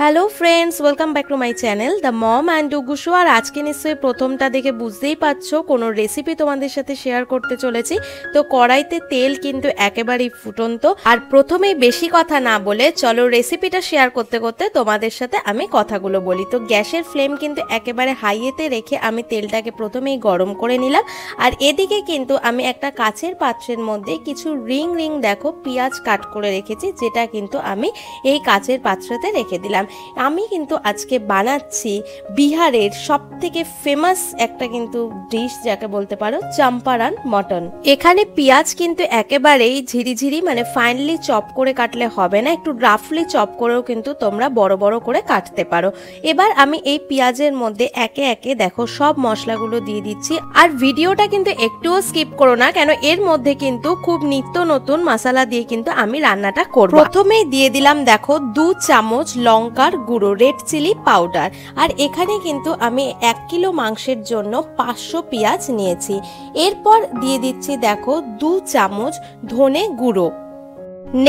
Hello friends, welcome back to my channel the mom and ডুগুশো। আর আজকে নিশ্চয়ই প্রথমটা দেখে বুঝতেই পারছো কোনো রেসিপি তোমাদের সাথে শেয়ার করতে চলেছি। তো কড়াইতে তেল কিন্তু একেবারেই ফুটন্ত। আর প্রথমেই বেশি কথা না বলে চলো রেসিপিটা শেয়ার করতে করতে তোমাদের সাথে আমি কথাগুলো বলি। তো গ্যাসের ফ্লেম কিন্তু একেবারে হাইয়েতে রেখে আমি তেলটাকে প্রথমেই গরম করে নিলাম। আর এদিকে কিন্তু আমি একটা কাচের পাত্রের মধ্যে কিছু রিং দেখো পেঁয়াজ কাট করে রেখেছি, যেটা কিন্তু আমি এই কাচের পাত্রতে রেখে দিলাম। আমি কিন্তু আজকে বানাচ্ছি বিহারের সবথেকে ফেমাস একটা কিন্তু ডিশ, যাকে বলতে পারো চম্পারন মটন। এখানে পেঁয়াজ কিন্তু একেবারেই ঝিরিঝিরি মানে ফাইনলি চপ করে কাটলে হবে না, একটু রাফলি চপ করেও কিন্তু তোমরা বড় বড় করে কাটতে পারো। এবার আমি এই পেঁয়াজের মধ্যে একে একে দেখো সব মশলাগুলো দিয়ে দিচ্ছি। আর ভিডিওটা কিন্তু একটুও স্কিপ করো না, কেন এর মধ্যে কিন্তু খুব নিত্য নতুন মশলা দিয়ে কিন্তু আমি রান্নাটা করব। প্রথমেই দিয়ে দিলাম দেখো 2 চামচ লঙ্কার গুঁড়ো, রেড চিলি পাউডার। আর এখানে কিন্তু আমি 1 কিলো মাংসের জন্য 500 পেঁয়াজ নিয়েছি। এরপর দিয়ে দিচ্ছি দেখো 2 চামচ ধনে গুঁড়ো।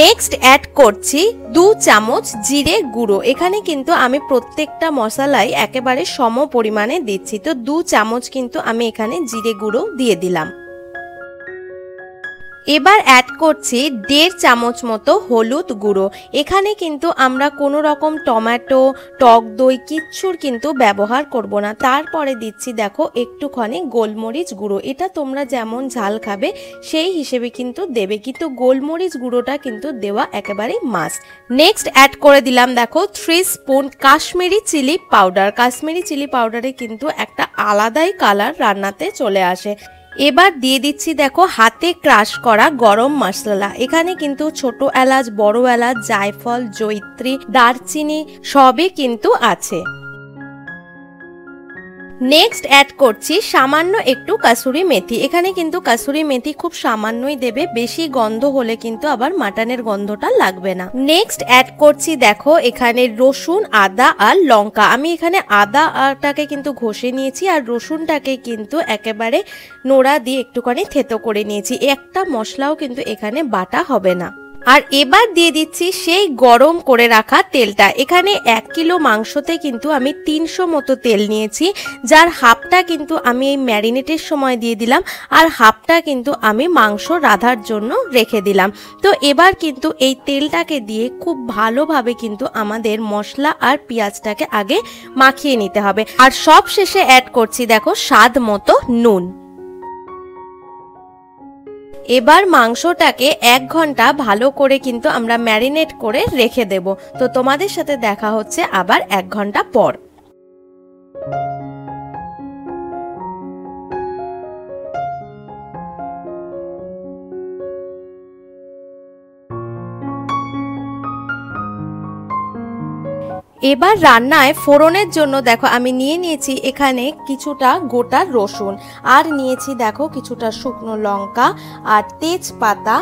নেক্সট অ্যাড করছি 2 চামচ জিরে গুঁড়ো। এখানে কিন্তু আমি প্রত্যেকটা মশলাই একেবারে সম পরিমাণে দিচ্ছি। তো 2 চামচ কিন্তু আমি এখানে জিরে গুঁড়ো দিয়ে দিলাম। এবার অ্যাড করছি 1.5 চামচ মতো হলুদ গুঁড়ো। এখানে কিন্তু আমরা কোনো রকম টমেটো, টক দই কিচ্ছুর কিন্তু ব্যবহার করব না। তারপরে দিচ্ছি দেখো একটুখানি গোলমরিচ গুঁড়ো। এটা তোমরা যেমন ঝাল খাবে সেই হিসেবে কিন্তু দেবে, কিন্তু গোলমরিচ গুঁড়োটা কিন্তু দেওয়া একেবারেই মাস্ট। নেক্সট অ্যাড করে দিলাম দেখো 3 spoon Kashmiri chilli powder. Kashmiri chilli পাউডারে কিন্তু একটা আলাদাই কালার রান্নাতে চলে আসে। এবার দিয়ে দিচ্ছি দেখো হাতে ক্রাশ করা গরম মশলা। এখানে কিন্তু ছোট এলাচ, বড় এলাচ, জায়ফল, জয়িত্রী, দারচিনি সবই কিন্তু আছে। নেক্সট অ্যাড করছি সামান্য একটু কাসুরি মেথি। এখানে কিন্তু কাসুরি মেথি খুব সামান্যই দেবে, বেশি গন্ধ হলে কিন্তু আবার মাটনের গন্ধটা লাগবে না। নেক্সট অ্যাড করছি দেখো এখানে রসুন, আদা আর লঙ্কা। আমি এখানে আদাটাকে কিন্তু ঘষে নিয়েছি আর রসুনটাকে কিন্তু একেবারে নোড়া দিয়ে একটুখানি থেতো করে নিয়েছি। একটা মশলাও কিন্তু এখানে বাটা হবে না। আর এবার দিয়ে দিচ্ছি সেই গরম করে রাখা তেলটা। এখানে 1 কিলো মাংসতে কিন্তু আমি 300 মতো তেল নিয়েছি, যার হাফটা কিন্তু আমি এই ম্যারিনেটের সময় দিয়ে দিলাম আর হাফটা কিন্তু আমি মাংস রাঁধার জন্য রেখে দিলাম। তো এবার কিন্তু এই তেলটাকে দিয়ে খুব ভালোভাবে কিন্তু আমাদের মশলা আর পেঁয়াজটাকে আগে মাখিয়ে নিতে হবে। আর সব শেষে অ্যাড করছি দেখো স্বাদ মতো নুন। এবার মাংসটাকে 1 ঘন্টা ভালো করে কিন্তু আমরা ম্যারিনেট করে রেখে দেব। তো তোমাদের সাথে দেখা হচ্ছে আবার 1 ঘন্টা পর। এবার রান্নায় ফোড়নের জন্য দেখো আমি নিয়েছি এখানে কিছুটা গোটা রসুন, আর নিয়েছি দেখো কিছুটা শুকনো লঙ্কা আর তেজপাতা,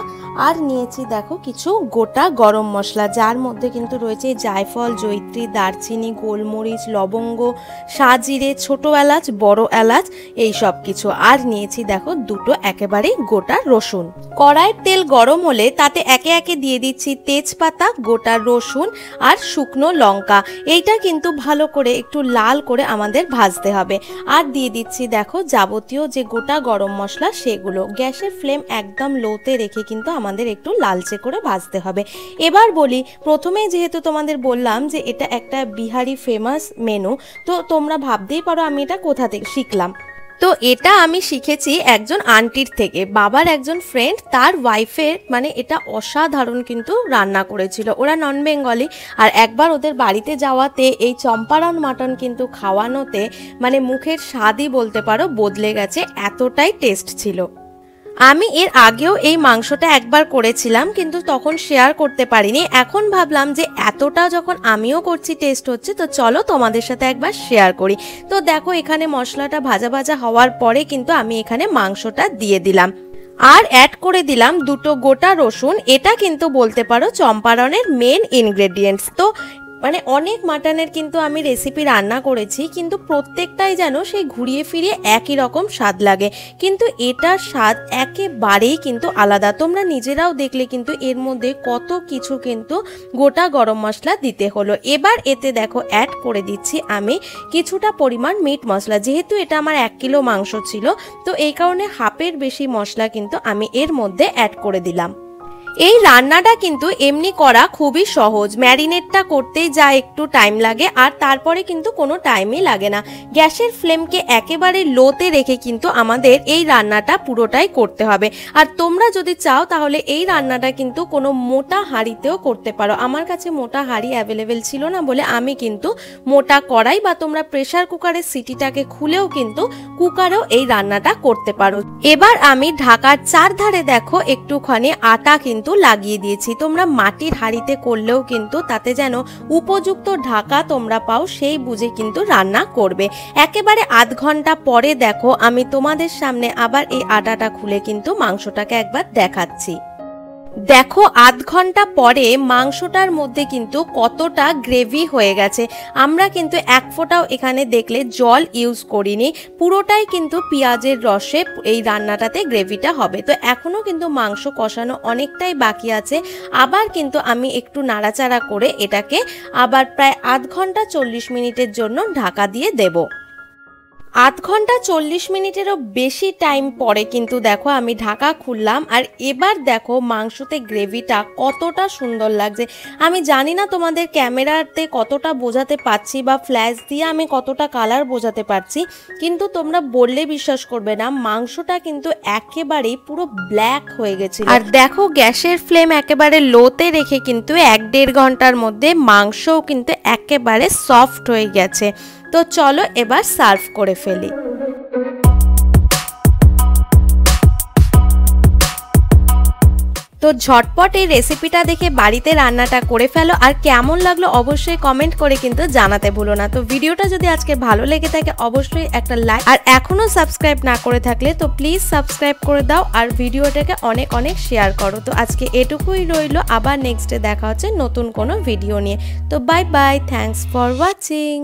আর নিয়েছি দেখো কিছু গোটা গরম মশলা, যার মধ্যে কিন্তু রয়েছে জায়ফল, জয়িত্রী, দারচিনি, গোলমরিচ, লবঙ্গ, সাজিরে, ছোট এলাচ, বড় এলাচ, এই সব কিছু। আর নিয়েছি দেখো 2টো একেবারে গোটা রসুন। কড়াইয়ের তেল গরম হলে তাতে একে একে দিয়ে দিচ্ছি তেজপাতা, গোটা রসুন আর শুকনো লঙ্কা। এইটা কিন্তু ভালো করে একটু লাল করে আমাদের ভাজতে হবে। আর দিয়ে দিচ্ছি দেখো যাবতীয় যে গোটা গরম মশলা সেগুলো। গ্যাসের ফ্লেম একদম লোতে রেখে কিন্তু আমাদের একটু লালচে করে ভাজতে হবে। এবার বলি, প্রথমেই যেহেতু তোমাদের বললাম যে এটা একটা বিহারি ফেমাস মেনু, তো তোমরা ভাবতেই পারো আমি এটা কোথা থেকে শিখলাম। তো এটা আমি শিখেছি একজন আন্টির থেকে, বাবার একজন ফ্রেন্ড, তার ওয়াইফের মানে এটা অসাধারণ কিন্তু রান্না করেছিল। ওরা নন বেঙ্গলি, আর একবার ওদের বাড়িতে যাওয়াতে এই চম্পারন মাটন কিন্তু খাওয়ানোতে মানে মুখের স্বাদই বলতে পারো বদলে গেছে, এতটাই টেস্ট ছিল। আমি এর আগেও এই মাংসটা একবার করেছিলাম, কিন্তু তখন শেয়ার করতে পারিনি। এখন ভাবলাম যে এতটা যখন আমিও করছি, টেস্ট হচ্ছে, তো চলো তোমাদের সাথে একবার শেয়ার করি। তো দেখো এখানে মশলাটা ভাজা ভাজা হওয়ার পরে কিন্তু আমি এখানে মাংসটা দিয়ে দিলাম। আর অ্যাড করে দিলাম 2টো গোটা রসুন। এটা কিন্তু বলতে পারো চম্পারনের মেন ইনগ্রেডিয়েন্টস। তো মানে অনেক মাটনের কিন্তু আমি রেসিপি রান্না করেছি, কিন্তু প্রত্যেকটাই যেন সেই ঘুরিয়ে ফিরিয়ে একই রকম স্বাদ লাগে, কিন্তু এটার স্বাদ একেবারেই কিন্তু আলাদা। তোমরা নিজেরাও দেখলে কিন্তু এর মধ্যে কত কিছু কিন্তু গোটা গরম মশলা দিতে হলো। এবার এতে দেখো অ্যাড করে দিচ্ছি আমি কিছুটা পরিমাণ মিট মশলা। যেহেতু এটা আমার 1 কিলো মাংস ছিল, তো এই কারণে হাফের বেশি মশলা কিন্তু আমি এর মধ্যে অ্যাড করে দিলাম। এই রান্নাটা কিন্তু এমনি করা খুবই সহজ, ম্যারিনেটটা করতেই যা একটু টাইম লাগে আর তারপরে কিন্তু কোনো টাইমই লাগে না। গ্যাসের ফ্লেমকে একেবারে লোতে রেখে কিন্তু আমাদের এই রান্নাটা পুরোটাই করতে হবে। আর তোমরা যদি চাও তাহলে এই রান্নাটা কিন্তু কোনো মোটা হাঁড়িতেও করতে পারো। আমার কাছে মোটা হাঁড়ি অ্যাভেলেবেল ছিল না বলে আমি কিন্তু মোটা কড়াই বা তোমরা প্রেসার কুকারের সিটিটাকে খুলেও কিন্তু কুকারেও এই রান্নাটা করতে পারো। এবার আমি ঢাকার চারধারে দেখো একটুখানি আটা কিন্তু লাগিয়ে দিয়েছি। তোমরা মাটির হাঁড়িতে করলেও কিন্তু তাতে যেন উপযুক্ত ঢাকা তোমরা পাও সেই বুঝে কিন্তু রান্না করবে। একেবারে আধ ঘন্টা পরে দেখো আমি তোমাদের সামনে আবার এই আটাটা খুলে কিন্তু মাংসটাকে একবার দেখাচ্ছি। দেখো আধ ঘন্টা পরে মাংসটার মধ্যে কিন্তু কতটা গ্রেভি হয়ে গেছে। আমরা কিন্তু এক ফোঁটাও এখানে দেখলে জল ইউজ করিনি, পুরোটাই কিন্তু পেঁয়াজের রসে এই রান্নাটাতে গ্রেভিটা হবে। তো এখনো কিন্তু মাংস কষানো অনেকটাই বাকি আছে। আবার কিন্তু আমি একটু নাড়াচাড়া করে এটাকে আবার প্রায় আধ ঘন্টা 40 মিনিটের জন্য ঢাকা দিয়ে দেব। আধ ঘন্টা 40 মিনিটেরও বেশি টাইম পরে কিন্তু দেখো আমি ঢাকা খুললাম, আর এবার দেখো মাংসতে গ্রেভিটা কতটা সুন্দর লাগছে। আমি জানি না তোমাদের ক্যামেরাতে কতটা বোঝাতে পারছি বা ফ্ল্যাশ দিয়ে আমি কতটা কালার বোঝাতে পারছি, কিন্তু তোমরা বললে বিশ্বাস করবে না, মাংসটা কিন্তু একেবারেই পুরো ব্ল্যাক হয়ে গেছে। আর দেখো গ্যাসের ফ্লেম একেবারে লোতে রেখে কিন্তু 1-1.5 ঘন্টার মধ্যে মাংসও কিন্তু একেবারে সফট হয়ে গেছে। তো চলো এবার সার্ভ করে ফেলি। তো ঝটপট এই রেসিপিটা দেখে বাড়িতে রান্নাটা করে ফেলো, আর কেমন লাগলো অবশ্যই কমেন্ট করে কিন্তু জানাতে ভুলো না। তো ভিডিওটা যদি আজকে ভালো লেগে থাকে অবশ্যই একটা লাইক, আর এখনো সাবস্ক্রাইব না করে থাকলে তো প্লিজ সাবস্ক্রাইব করে দাও, আর ভিডিওটাকে অনেক অনেক শেয়ার করো। তো আজকে এটুকুই রইলো, আবার নেক্সটে দেখা হচ্ছে নতুন কোনো ভিডিও নিয়ে। তো bye bye, thanks for watching.